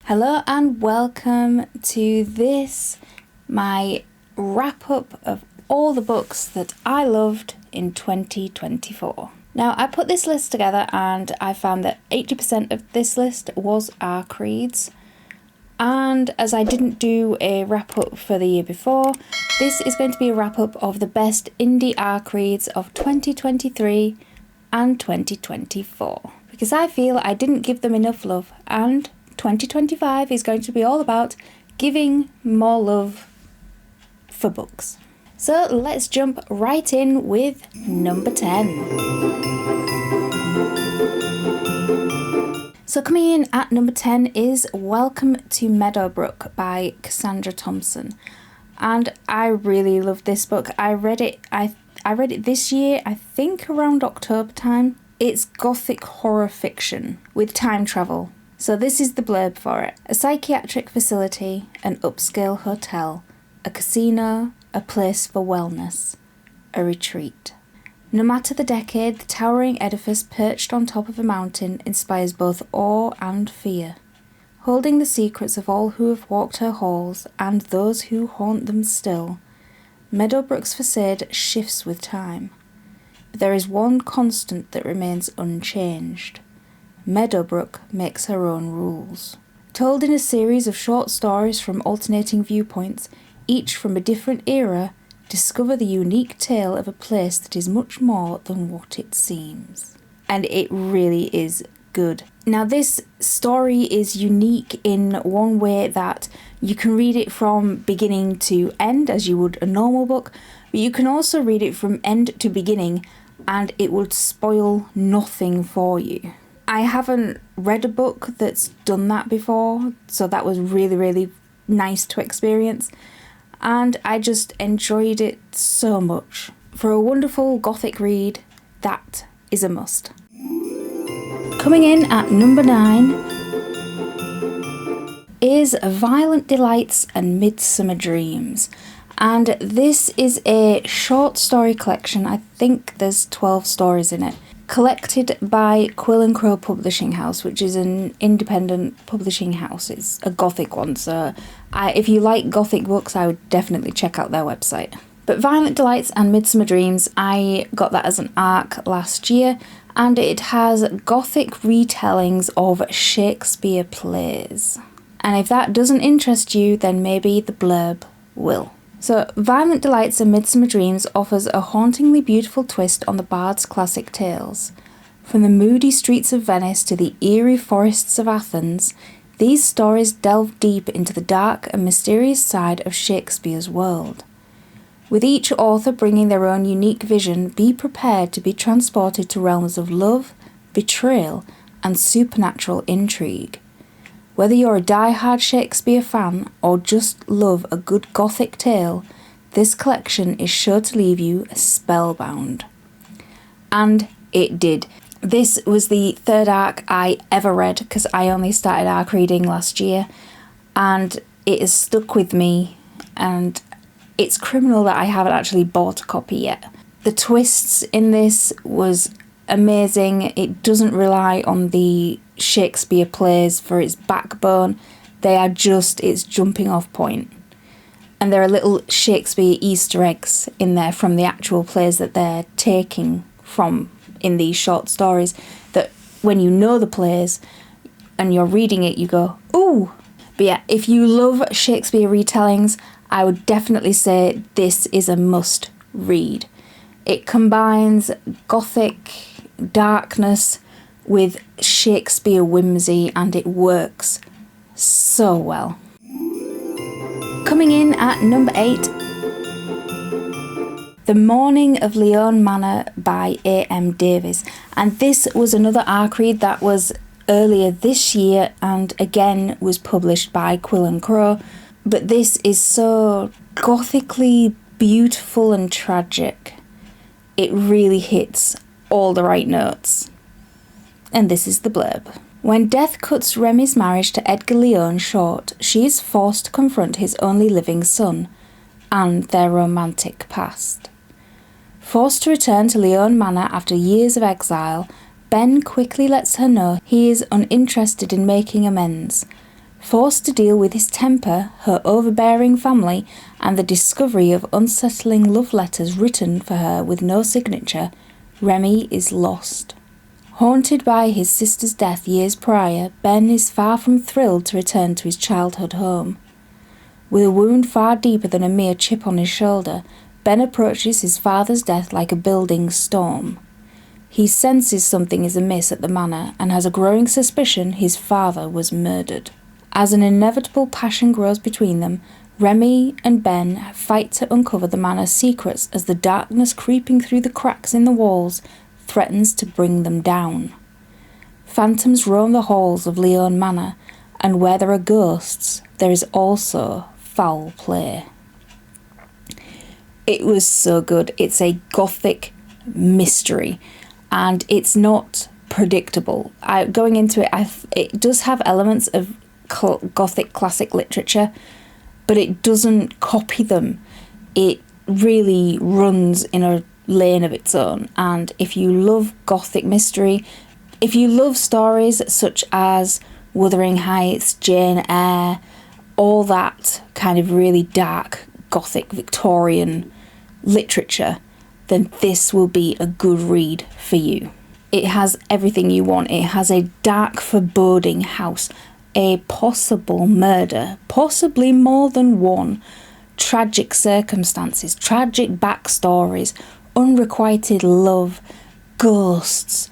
Hello and welcome to this, my wrap up of all the books that I loved in 2024. Now, I put this list together and I found that 80% of this list was ARC reads. And as I didn't do a wrap up for the year before, this is going to be a wrap up of the best indie ARC reads of 2023 and 2024. Because I feel I didn't give them enough love, and 2025 is going to be all about giving more love for books. So let's jump right in with number 10. So coming in at number 10 is Welcome to Meadowbrook by Cassandra Thompson. And I really love this book. I read it this year, I think around October time. It's gothic horror fiction with time travel. So this is the blurb for it. A psychiatric facility, an upscale hotel, a casino, a place for wellness, a retreat. No matter the decade, the towering edifice perched on top of a mountain inspires both awe and fear. Holding the secrets of all who have walked her halls and those who haunt them still, Meadowbrook's facade shifts with time. But there is one constant that remains unchanged. Meadowbrook makes her own rules. Told in a series of short stories from alternating viewpoints, each from a different era, discover the unique tale of a place that is much more than what it seems. And it really is good. Now, this story is unique in one way that you can read it from beginning to end as you would a normal book, but you can also read it from end to beginning and it would spoil nothing for you. I haven't read a book that's done that before, so that was really, really nice to experience. And I just enjoyed it so much. For a wonderful gothic read, that is a must. Coming in at number 9 is Violent Delights and Midsummer Dreams. And this is a short story collection. I think there's 12 stories in it. Collected by Quill & Crow Publishing House, which is an independent publishing house. It's a gothic one, so if you like gothic books, I would definitely check out their website. But Violent Delights and Midsummer Dreams, I got that as an ARC last year, and it has gothic retellings of Shakespeare plays. And if that doesn't interest you, then maybe the blurb will. So, Violent Delights and Midsummer Dreams offers a hauntingly beautiful twist on the bard's classic tales. From the moody streets of Venice to the eerie forests of Athens, these stories delve deep into the dark and mysterious side of Shakespeare's world. With each author bringing their own unique vision, be prepared to be transported to realms of love, betrayal, and supernatural intrigue. Whether you're a die-hard Shakespeare fan or just love a good gothic tale, this collection is sure to leave you spellbound. And it did. This was the third ARC I ever read because I only started ARC reading last year, and it has stuck with me, and it's criminal that I haven't actually bought a copy yet. The twists in this was amazing. It doesn't rely on the Shakespeare plays for its backbone. They are just its jumping off point. And there are little Shakespeare Easter eggs in there from the actual plays that they're taking from in these short stories, that when you know the plays and you're reading it, you go, ooh. But yeah, if you love Shakespeare retellings, I would definitely say this is a must read. It combines gothic darkness with Shakespeare whimsy, and it works so well. Coming in at number 8, The Morning of Leon Manor by A.M. Davies. And this was another ARC read that was earlier this year and again was published by Quill & Crow. But this is so gothically beautiful and tragic. It really hits all the right notes. And this is the blurb. When death cuts Remy's marriage to Edgar Leon short, she is forced to confront his only living son and their romantic past. Forced to return to Leon Manor after years of exile, Ben quickly lets her know he is uninterested in making amends. Forced to deal with his temper, her overbearing family, and the discovery of unsettling love letters written for her with no signature, Remy is lost. Haunted by his sister's death years prior, Ben is far from thrilled to return to his childhood home. With a wound far deeper than a mere chip on his shoulder, Ben approaches his father's death like a building storm. He senses something is amiss at the manor and has a growing suspicion his father was murdered. As an inevitable passion grows between them, Remy and Ben fight to uncover the manor's secrets as the darkness creeping through the cracks in the walls threatens to bring them down. Phantoms roam the halls of Leon Manor, and where there are ghosts, there is also foul play. It was so good. It's a gothic mystery, and it's not predictable. Going into it, it does have elements of gothic classic literature, but it doesn't copy them. It really runs in a lane of its own, and if you love gothic mystery, if you love stories such as Wuthering Heights, Jane Eyre, all that kind of really dark gothic Victorian literature, then this will be a good read for you. It has everything you want. It has a dark, foreboding house, a possible murder, possibly more than one, tragic circumstances, tragic backstories, unrequited love, ghosts,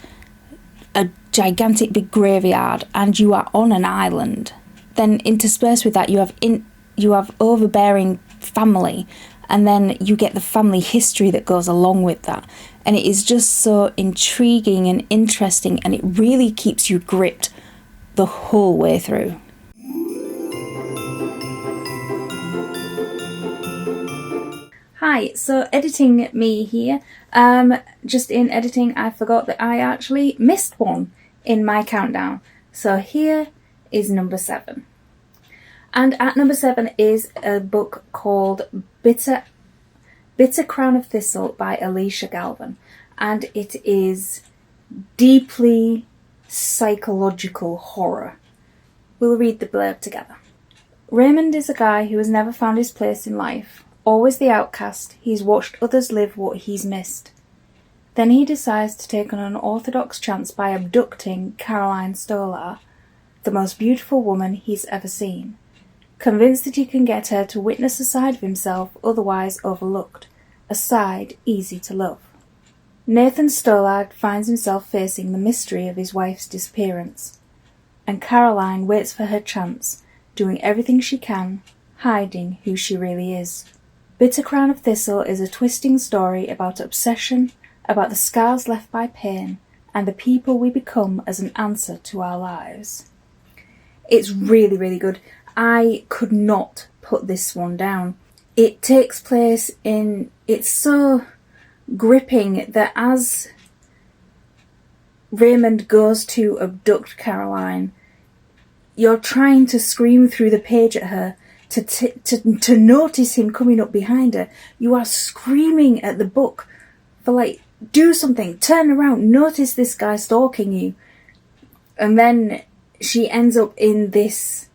a gigantic big graveyard, and you are on an island. Then interspersed with that you have overbearing family, and then you get the family history that goes along with that. And it is just so intriguing and interesting, and it really keeps you gripped the whole way through. Hi, so editing me here. Just in editing, I forgot that I actually missed one in my countdown. So here is number 7. And at number 7 is a book called Bitter Crown of Thistle by Alicia Galvin. And it is deeply psychological horror. We'll read the blurb together. Raymond is a guy who has never found his place in life. Always the outcast, he's watched others live what he's missed. Then he decides to take an unorthodox chance by abducting Caroline Stolar, the most beautiful woman he's ever seen. Convinced that he can get her to witness a side of himself otherwise overlooked, a side easy to love. Nathan Stolar finds himself facing the mystery of his wife's disappearance, and Caroline waits for her chance, doing everything she can, hiding who she really is. Bitter Crown of Thistle is a twisting story about obsession, about the scars left by pain, and the people we become as an answer to our lives. It's really, really good. I could not put this one down. It takes place in... It's so gripping that as Raymond goes to abduct Caroline, you're trying to scream through the page at her to notice him coming up behind her. You are screaming at the book for, like, do something, turn around, notice this guy stalking you. And then she ends up in this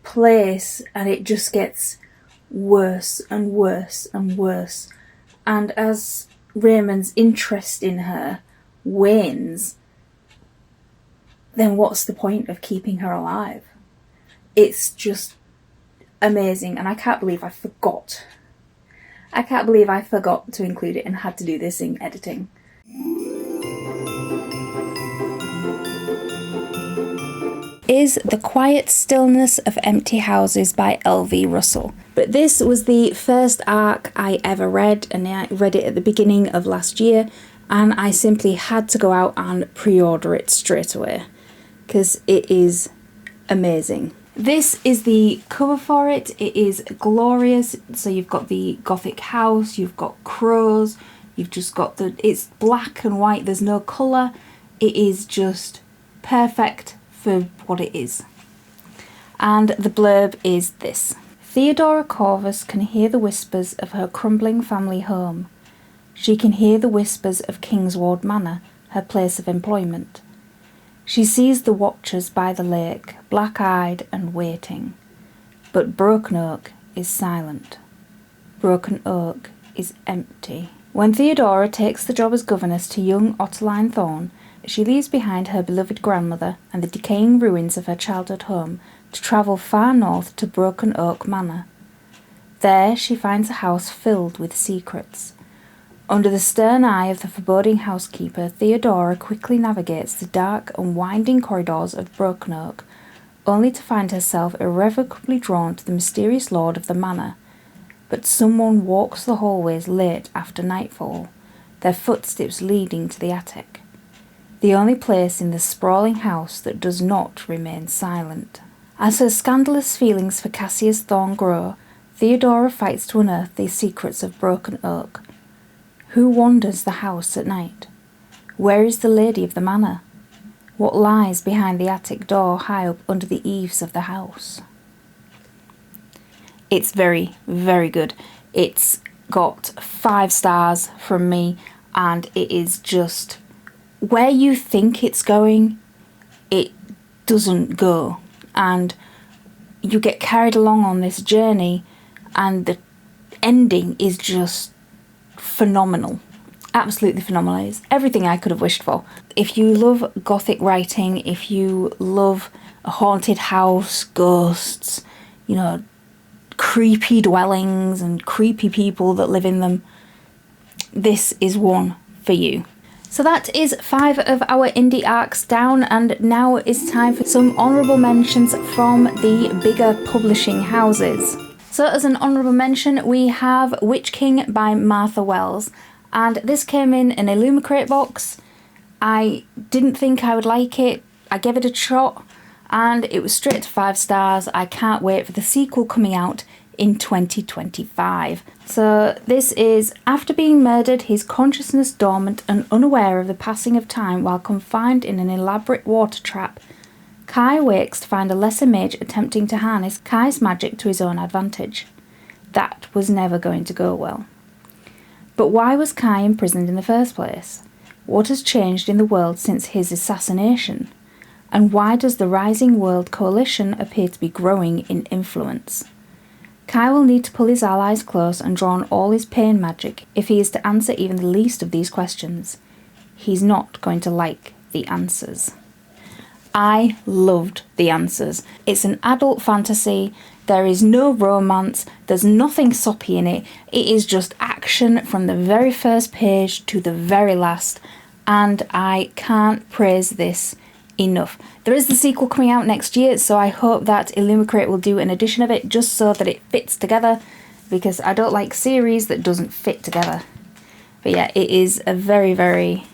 place and it just gets worse and worse and worse. And as Raymond's interest in her wanes, then what's the point of keeping her alive? It's just amazing, and I can't believe I forgot to include it and had to do this in editing. Is The Quiet Stillness of Empty Houses by L.V. Russell. But this was the first arc I ever read, and I read it at the beginning of last year, and I simply had to go out and pre-order it straight away because it is amazing. This is the cover for it. It is glorious. So you've got the gothic house, you've got crows, you've just got it's black and white, there's no colour. It is just perfect for what it is. And the blurb is this. Theodora Corvus can hear the whispers of her crumbling family home. She can hear the whispers of Kingsward Manor, her place of employment. She sees the watchers by the lake, black-eyed and waiting. But Broken Oak is silent. Broken Oak is empty. When Theodora takes the job as governess to young Ottoline Thorne, she leaves behind her beloved grandmother and the decaying ruins of her childhood home to travel far north to Broken Oak Manor. There she finds a house filled with secrets. Under the stern eye of the foreboding housekeeper, Theodora quickly navigates the dark and winding corridors of Broken Oak, only to find herself irrevocably drawn to the mysterious lord of the manor. But someone walks the hallways late after nightfall, their footsteps leading to the attic, the only place in the sprawling house that does not remain silent. As her scandalous feelings for Cassius Thorne grow, Theodora fights to unearth the secrets of Broken Oak. Who wanders the house at night? Where is the lady of the manor? What lies behind the attic door high up under the eaves of the house? It's very, very good. It's got 5 stars from me, and it is just where you think it's going, it doesn't go. And you get carried along on this journey, and the ending is just phenomenal. Absolutely phenomenal. It's everything I could have wished for. If you love gothic writing, if you love a haunted house, ghosts, creepy dwellings and creepy people that live in them, this is one for you. So that is 5 of our indie arcs down, and now it's time for some honourable mentions from the bigger publishing houses. So as an honourable mention, we have Witch King by Martha Wells. And this came in an Illumicrate box. I didn't think I would like it. I gave it a shot and it was straight to 5 stars. I can't wait for the sequel coming out in 2025. So this is, after being murdered, his consciousness dormant and unaware of the passing of time while confined in an elaborate water trap, Kai wakes to find a lesser mage attempting to harness Kai's magic to his own advantage. That was never going to go well. But why was Kai imprisoned in the first place? What has changed in the world since his assassination? And why does the Rising World Coalition appear to be growing in influence? Kai will need to pull his allies close and draw on all his pain magic if he is to answer even the least of these questions. He's not going to like the answers. I loved the answers. It's an adult fantasy. There is no romance, there's nothing soppy in it, it is just action from the very first page to the very last, and I can't praise this enough. There is the sequel coming out next year, so I hope that Illumicrate will do an edition of it just so that it fits together, because I don't like series that doesn't fit together. But yeah, it is a very,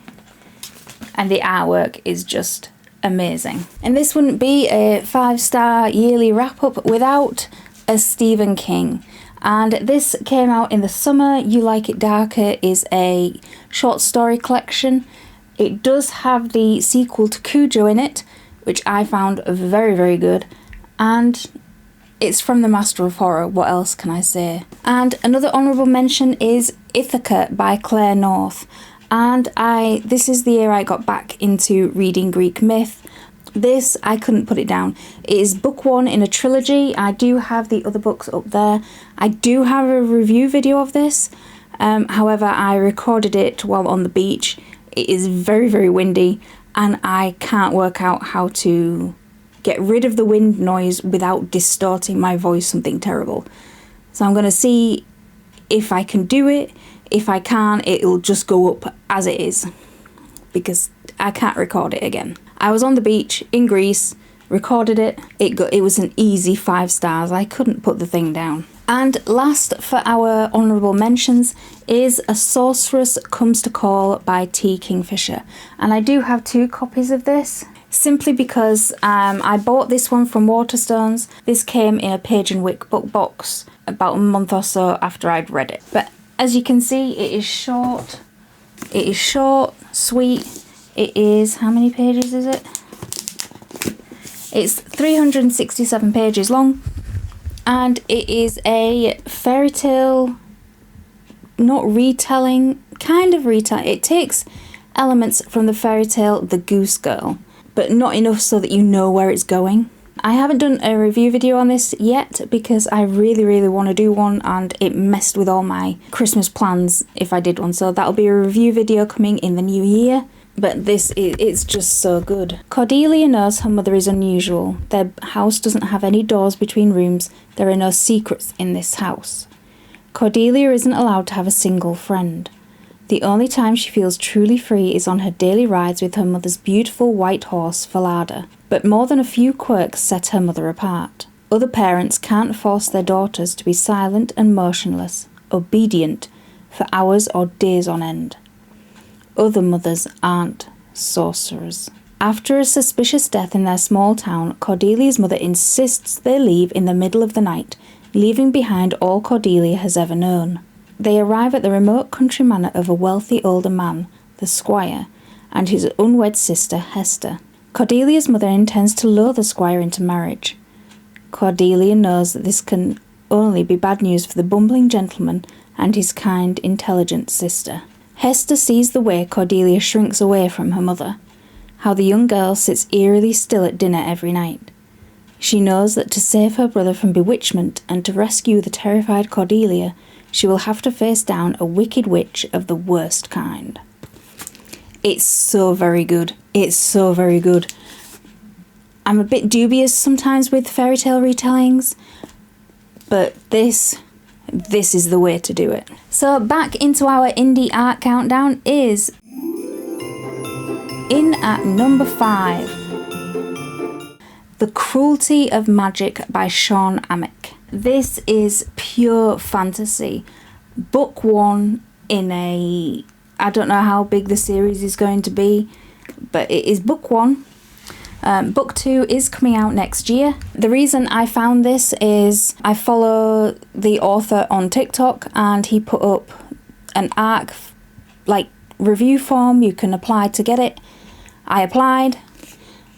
and the artwork is just amazing. And this wouldn't be a 5-star yearly wrap-up without a Stephen King. And this came out in the summer. You Like It Darker is a short story collection. It does have the sequel to Cujo in it, which I found very, very good. And it's from the Master of Horror, what else can I say? And another honourable mention is Ithaca by Claire North. And this is the year I got back into reading Greek myth. This, I couldn't put it down. It is book 1 in a trilogy. I do have the other books up there. I do have a review video of this. However, I recorded it while on the beach. It is very, very windy, and I can't work out how to get rid of the wind noise without distorting my voice something terrible. So I'm going to see if I can do it. If I can't, it'll just go up as it is, because I can't record it again. I was on the beach in Greece, recorded it. It was an easy 5 stars. I couldn't put the thing down. And last for our honourable mentions is A Sorceress Comes to Call by T. Kingfisher. And I do have 2 copies of this, simply because I bought this one from Waterstones. This came in a Page and Wick book box about a month or so after I'd read it. But as you can see, it is short. It is short, sweet. It is, how many pages is it? It's 367 pages long. And it is a fairy tale, not retelling, kind of retelling. It takes elements from the fairy tale The Goose Girl, but not enough so that you know where it's going. I haven't done a review video on this yet because I really want to do one, and it messed with all my Christmas plans if I did one, so that'll be a review video coming in the new year. But it's just so good. Cordelia knows her mother is unusual. Their house doesn't have any doors between rooms. There are no secrets in this house. Cordelia isn't allowed to have a single friend. The only time she feels truly free is on her daily rides with her mother's beautiful white horse, Falada. But more than a few quirks set her mother apart. Other parents can't force their daughters to be silent and motionless, obedient, for hours or days on end. Other mothers aren't sorcerers. After a suspicious death in their small town, Cordelia's mother insists they leave in the middle of the night, leaving behind all Cordelia has ever known. They arrive at the remote country manor of a wealthy older man, the squire, and his unwed sister, Hester. Cordelia's mother intends to lure the squire into marriage. Cordelia knows that this can only be bad news for the bumbling gentleman and his kind, intelligent sister. Hester sees the way Cordelia shrinks away from her mother, how the young girl sits eerily still at dinner every night. She knows that to save her brother from bewitchment and to rescue the terrified Cordelia, she will have to face down a wicked witch of the worst kind. It's so very good. It's so very good. I'm a bit dubious sometimes with fairy tale retellings, but this is the way to do it. So back into our indie art countdown is in at number 5, The Cruelty of Magic by Sean Amick. This is pure fantasy. Book 1 in a... I don't know how big the series is going to be, but it is book 1. Book 2 is coming out next year. The reason I found this is I follow the author on TikTok, and he put up an ARC review form you can apply to get it. I applied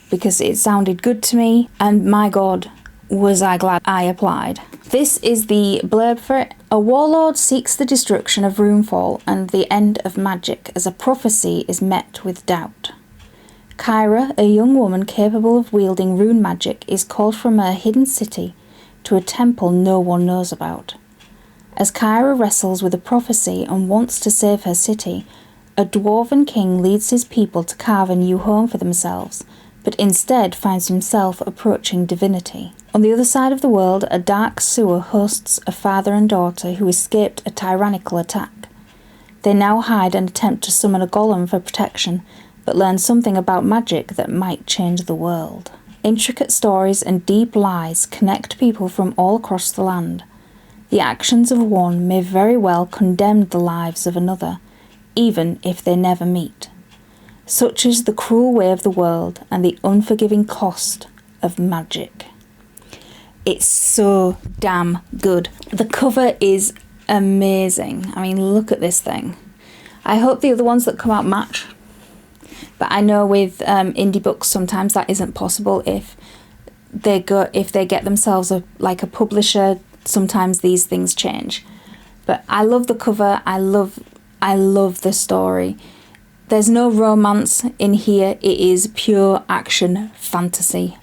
because it sounded good to me, and my god, was I glad I applied. This is the blurb for it. A warlord seeks the destruction of Runefall and the end of magic as a prophecy is met with doubt. Kyra, a young woman capable of wielding rune magic, is called from her hidden city to a temple no one knows about. As Kyra wrestles with a prophecy and wants to save her city, a dwarven king leads his people to carve a new home for themselves, but instead finds himself approaching divinity. On the other side of the world, a dark sewer hosts a father and daughter who escaped a tyrannical attack. They now hide and attempt to summon a golem for protection, but learn something about magic that might change the world. Intricate stories and deep lies connect people from all across the land. The actions of one may very well condemn the lives of another, even if they never meet. Such is the cruel way of the world and the unforgiving cost of magic. It's so damn good. The cover is amazing. I mean, look at this thing. I hope the other ones that come out match. But I know with indie books sometimes that isn't possible if they get themselves a publisher. Sometimes these things change. But I love the cover. I love the story. There's no romance in here. It is pure action fantasy.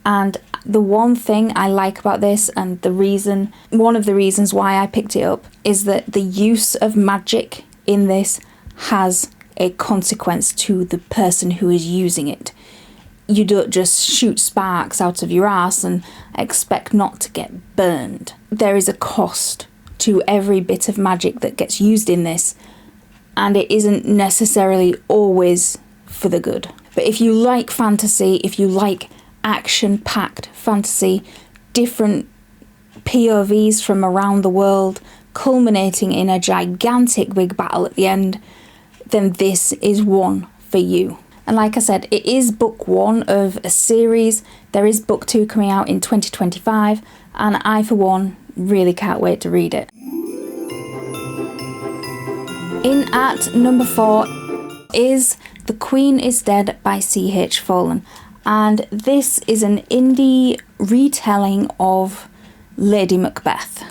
And the one thing I like about this, and one of the reasons why I picked it up, is that the use of magic in this has a consequence to the person who is using it. You don't just shoot sparks out of your ass and expect not to get burned. There is a cost to every bit of magic that gets used in this, and it isn't necessarily always for the good. But if you like fantasy, if you like action-packed fantasy, different POVs from around the world, culminating in a gigantic big battle at the end, then this is one for you. And like I said, it is book 1 of a series. There is book 2 coming out in 2025, and I, for one, really can't wait to read it. In at number 4 is The Queen is Dead by C.H. Follen. And this is an indie retelling of Lady Macbeth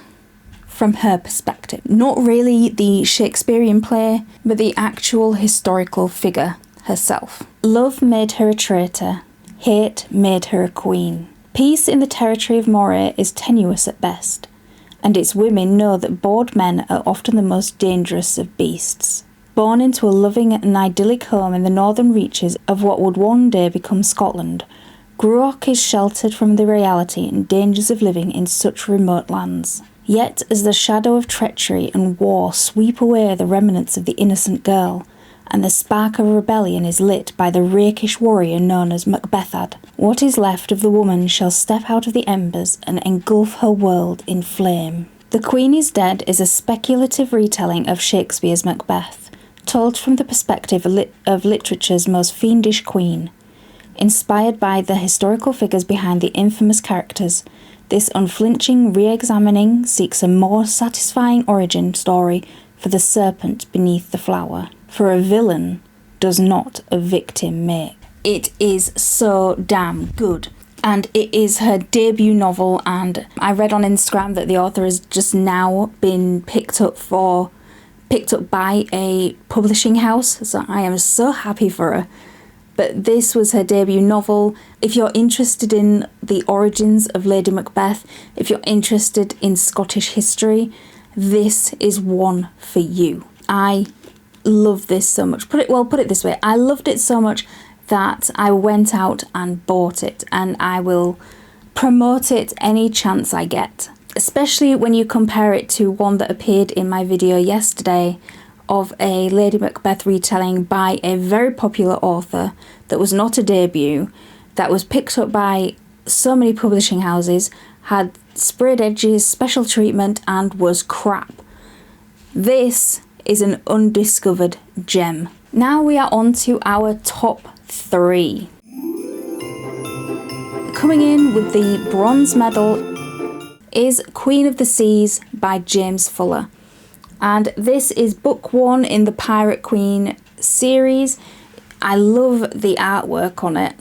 from her perspective. Not really the Shakespearean play, but the actual historical figure herself. Love made her a traitor, hate made her a queen. Peace in the territory of Moray is tenuous at best, and its women know that bored men are often the most dangerous of beasts. Born into a loving and idyllic home in the northern reaches of what would one day become Scotland, Gruach is sheltered from the reality and dangers of living in such remote lands. Yet, as the shadow of treachery and war sweep away the remnants of the innocent girl, and the spark of rebellion is lit by the rakish warrior known as Macbethad, what is left of the woman shall step out of the embers and engulf her world in flame. The Queen is Dead is a speculative retelling of Shakespeare's Macbeth, told from the perspective of literature's most fiendish queen. Inspired by the historical figures behind the infamous characters, this unflinching re-examining seeks a more satisfying origin story for the serpent beneath the flower. For a villain does not a victim make. It is so damn good. And it is her debut novel, and I read on Instagram that the author has just now been picked up by a publishing house, so I am so happy for her. But this was her debut novel. If you're interested in the origins of Lady Macbeth, if you're interested in Scottish history, this is one for you. I love this so much. Put it this way. I loved it so much that I went out and bought it, and I will promote it any chance I get. Especially when you compare it to one that appeared in my video yesterday of a Lady Macbeth retelling by a very popular author that was not a debut, that was picked up by so many publishing houses, had sprayed edges, special treatment, and was crap. This is an undiscovered gem. Now we are on to our top 3. Coming in with the bronze medal is Queen of the Seas by James Fuller. And this is book 1 in the Pirate Queen series. I love the artwork on it.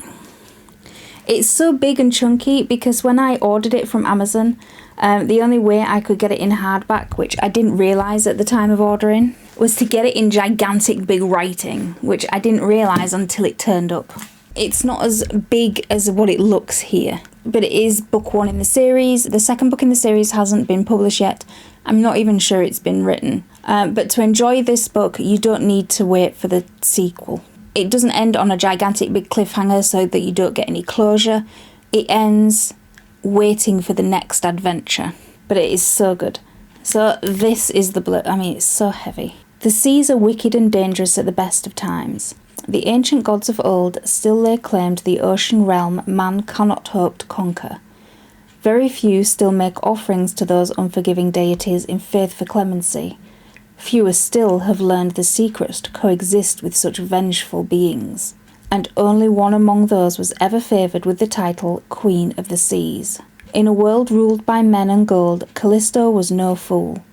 It's so big and chunky because when I ordered it from Amazon, the only way I could get it in hardback, which I didn't realise at the time of ordering, was to get it in gigantic big writing, which I didn't realise until it turned up. It's not as big as what it looks here, but it is book 1 in the series. The second book in the series hasn't been published yet. I'm not even sure it's been written. But to enjoy this book, you don't need to wait for the sequel. It doesn't end on a gigantic big cliffhanger so that you don't get any closure. It ends waiting for the next adventure. But it is so good. So this is the it's so heavy. The seas are wicked and dangerous at the best of times. The ancient gods of old still lay claim to the ocean realm man cannot hope to conquer. Very few still make offerings to those unforgiving deities in faith for clemency. Fewer still have learned the secrets to coexist with such vengeful beings. And only one among those was ever favoured with the title Queen of the Seas. In a world ruled by men and gold, Callisto was no fool.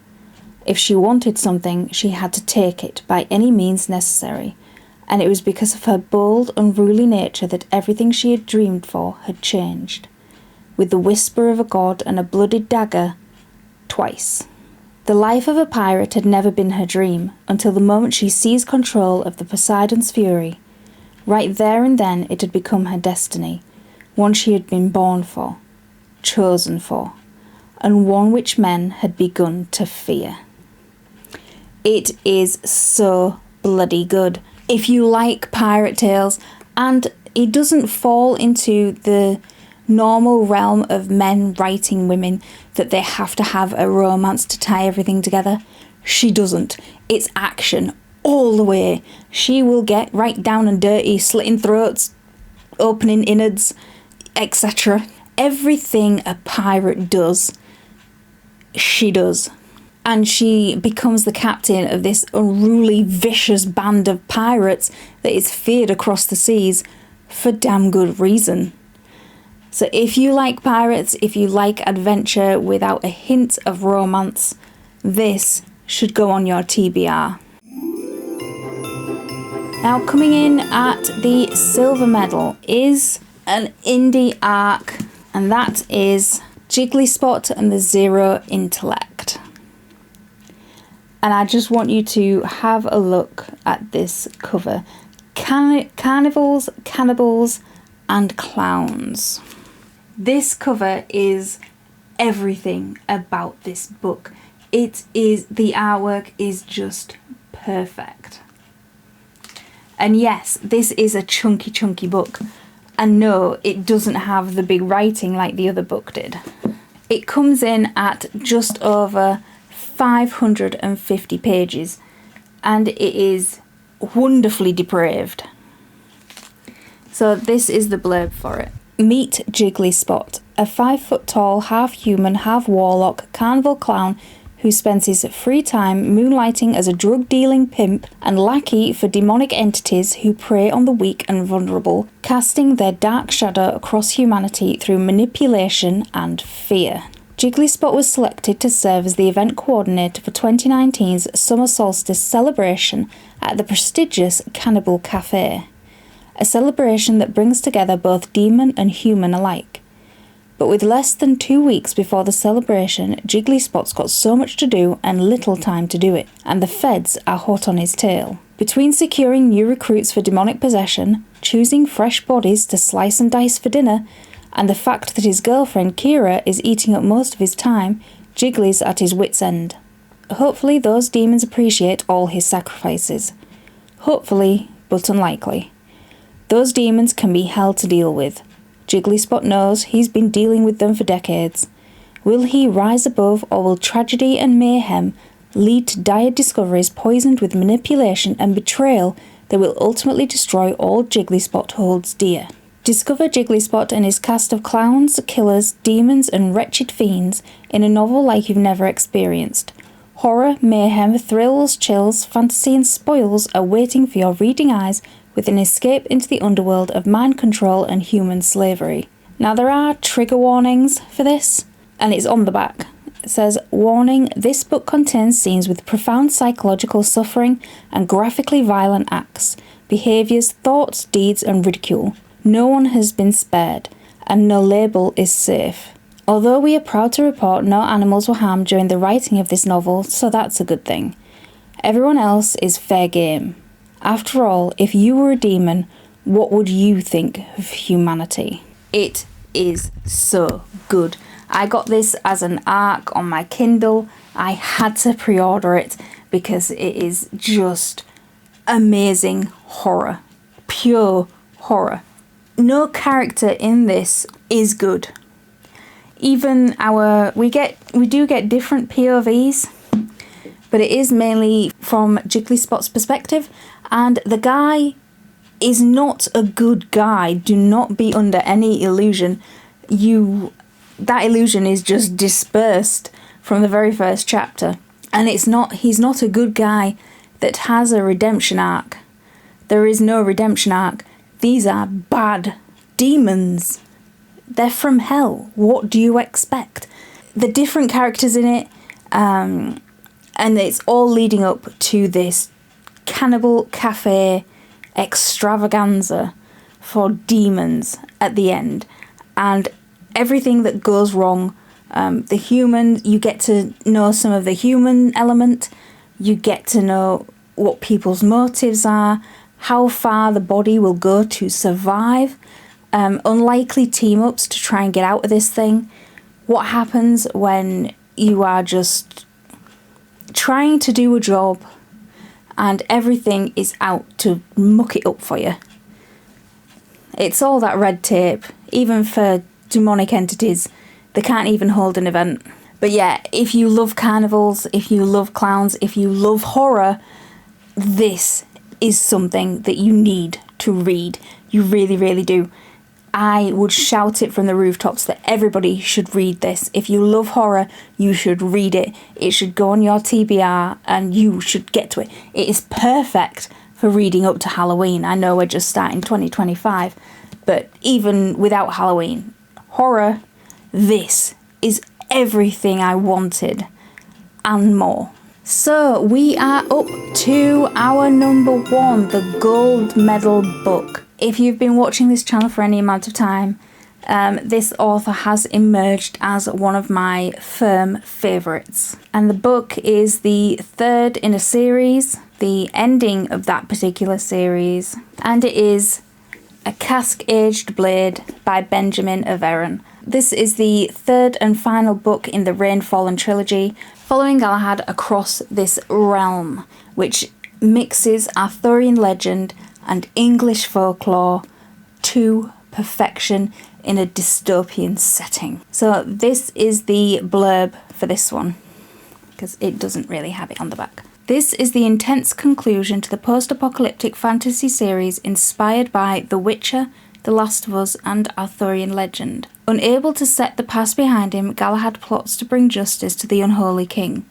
If she wanted something, she had to take it by any means necessary, and it was because of her bold, unruly nature that everything she had dreamed for had changed. With the whisper of a god and a blooded dagger, twice. The life of a pirate had never been her dream, until the moment she seized control of the Poseidon's fury. Right there and then it had become her destiny, one she had been born for, chosen for, and one which men had begun to fear. It is so bloody good. If you like pirate tales, and it doesn't fall into the normal realm of men writing women that they have to have a romance to tie everything together. She doesn't. It's action all the way. She will get right down and dirty, slitting throats, opening innards, etc. Everything a pirate does, she does. And she becomes the captain of this unruly, vicious band of pirates that is feared across the seas for damn good reason. So if you like pirates, if you like adventure without a hint of romance, this should go on your TBR. Now coming in at the silver medal is an indie arc, and that is Jiggly Spot and the Zero Intellect. And I just want you to have a look at this cover. Carnivals, cannibals, and clowns. This cover is everything about this book. The artwork is just perfect. And yes, this is a chunky book. And no, it doesn't have the big writing like the other book did. It comes in at just over 550 pages, and it is wonderfully depraved. So this is the blurb for it. Meet Jiggly Spot, a 5-foot-tall, half-human, half-warlock carnival clown who spends his free time moonlighting as a drug-dealing pimp and lackey for demonic entities who prey on the weak and vulnerable, casting their dark shadow across humanity through manipulation and fear. Jiggly Spot was selected to serve as the event coordinator for 2019's Summer Solstice celebration at the prestigious Cannibal Cafe, a celebration that brings together both demon and human alike. But with less than 2 weeks before the celebration, Jiggly Spot's got so much to do and little time to do it, and the feds are hot on his tail. Between securing new recruits for demonic possession, choosing fresh bodies to slice and dice for dinner, and the fact that his girlfriend Kira is eating up most of his time, Jiggly's at his wit's end. Hopefully those demons appreciate all his sacrifices. Hopefully, but unlikely. Those demons can be hell to deal with. Jiggly Spot knows he's been dealing with them for decades. Will he rise above, or will tragedy and mayhem lead to dire discoveries poisoned with manipulation and betrayal that will ultimately destroy all Jiggly Spot holds dear? Discover Jiggly Spot and his cast of clowns, killers, demons and wretched fiends in a novel like you've never experienced. Horror, mayhem, thrills, chills, fantasy and spoils are waiting for your reading eyes with an escape into the underworld of mind control and human slavery. Now there are trigger warnings for this, and it's on the back. It says, "Warning, this book contains scenes with profound psychological suffering and graphically violent acts, behaviours, thoughts, deeds and ridicule. No one has been spared, and no label is safe. Although we are proud to report no animals were harmed during the writing of this novel, so that's a good thing. Everyone else is fair game. After all, if you were a demon, what would you think of humanity?" It is so good. I got this as an ARC on my Kindle. I had to pre-order it because it is just amazing horror. Pure horror. No character in this is good. Even we do get different POVs, but it is mainly from Jiggly Spot's perspective, and the guy is not a good guy. Do not be under any illusion. That illusion is just dispersed from the very first chapter. And he's not a good guy that has a redemption arc. There is no redemption arc. These are bad demons. They're from hell. What do you expect? The different characters in it, and it's all leading up to this Cannibal Cafe extravaganza for demons at the end, and everything that goes wrong. You get to know some of the human element. You get to know what people's motives are, how far the body will go to survive, unlikely team-ups to try and get out of this thing, what happens when you are just trying to do a job and everything is out to muck it up for you. It's all that red tape, even for demonic entities. They can't even hold an event. But yeah, if you love carnivals, if you love clowns, if you love horror, this is something that you need to read. You really, really do. I would shout it from the rooftops that everybody should read this. If you love horror, you should read it. It should go on your TBR and you should get to it. It is perfect for reading up to Halloween. I know we're just starting 2025, but even without Halloween, horror, this is everything I wanted and more. So we are up to our number one, the gold medal book. If you've been watching this channel for any amount of time, this author has emerged as one of my firm favourites. And the book is the third in a series, the ending of that particular series, and it is A Cask-Aged Blade by Benjamin Averin. This is the third and final book in the Rainfallen trilogy, following Galahad across this realm, which mixes Arthurian legend and English folklore to perfection in a dystopian setting. So this is the blurb for this one, because it doesn't really have it on the back. This is the intense conclusion to the post-apocalyptic fantasy series inspired by The Witcher, The Last of Us, and Arthurian legend. Unable to set the past behind him, Galahad plots to bring justice to the unholy king.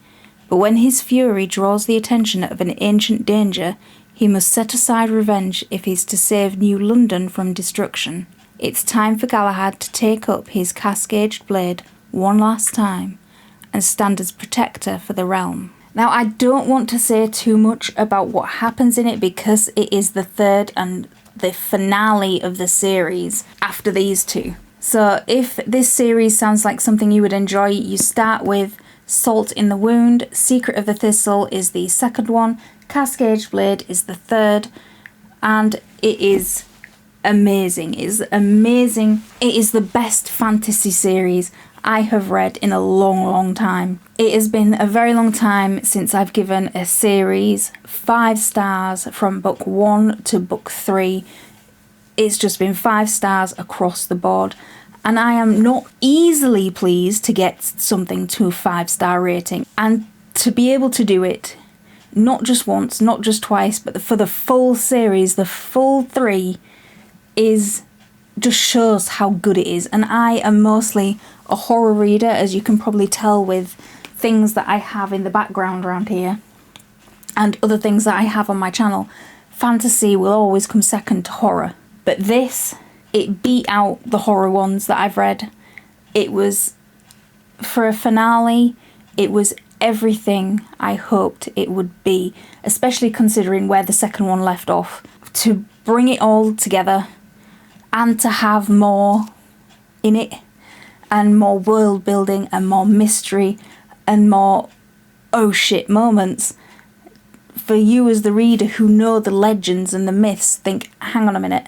But when his fury draws the attention of an ancient danger, he must set aside revenge if he's to save New London from destruction. It's time for Galahad to take up his casque-edged blade one last time and stand as protector for the realm. Now, I don't want to say too much about what happens in it because it is the third and the finale of the series after these two. So if this series sounds like something you would enjoy, you start with Salt in the Wound, Secret of the Thistle is the second one, Casque-Edged Blade is the third, and it is amazing. It is amazing. It is the best fantasy series I have read in a long time. It has been a very long time since I've given a series 5 stars from book 1 to book 3. It's just been 5 stars across the board, and I am not easily pleased to get something to a 5-star rating, and to be able to do it not just once, not just twice, but for the full series, the full 3, is just shows how good it is. And I am mostly a horror reader, as you can probably tell with things that I have in the background around here and other things that I have on my channel. Fantasy will always come second to horror, but this, it beat out the horror ones that I've read. It was, for a finale, it was everything I hoped it would be, especially considering where the second one left off. To bring it all together and to have more in it, and more world building and more mystery and more oh shit moments, for you as the reader who know the legends and the myths, think, hang on a minute,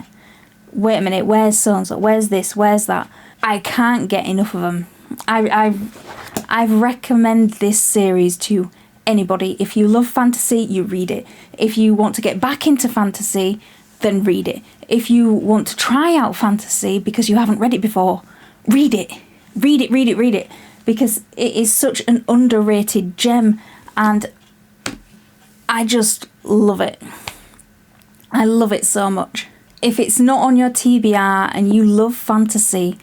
wait a minute, where's so-and-so, where's this, where's that? I can't get enough of them. I recommend this series to anybody. If you love fantasy, you read it. If you want to get back into fantasy, then read it. If you want to try out fantasy because you haven't read it before, read it. Read it. Because it is such an underrated gem, and I just love it. I love it so much. If it's not on your TBR and you love fantasy,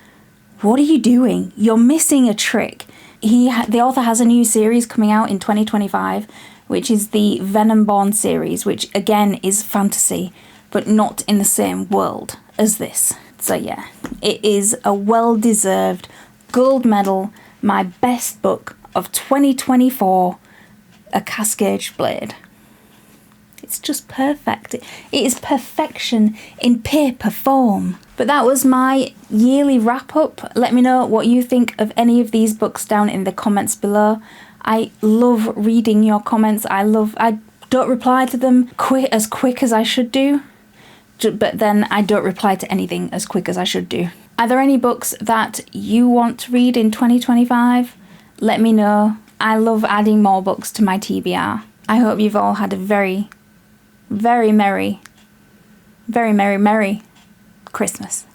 what are you doing? You're missing a trick. The author has a new series coming out in 2025, which is the Venomborn series, which again is fantasy, but not in the same world as this. So yeah, it is a well-deserved gold medal, my best book of 2024, A Casque-Edged Blade. It's just perfect. It is perfection in paper form. But that was my yearly wrap-up. Let me know what you think of any of these books down in the comments below. I love reading your comments. I don't reply to them as quick as I should do, but then I don't reply to anything as quick as I should do. Are there any books that you want to read in 2025? Let me know. I love adding more books to my TBR. I hope you've all had a very merry Christmas.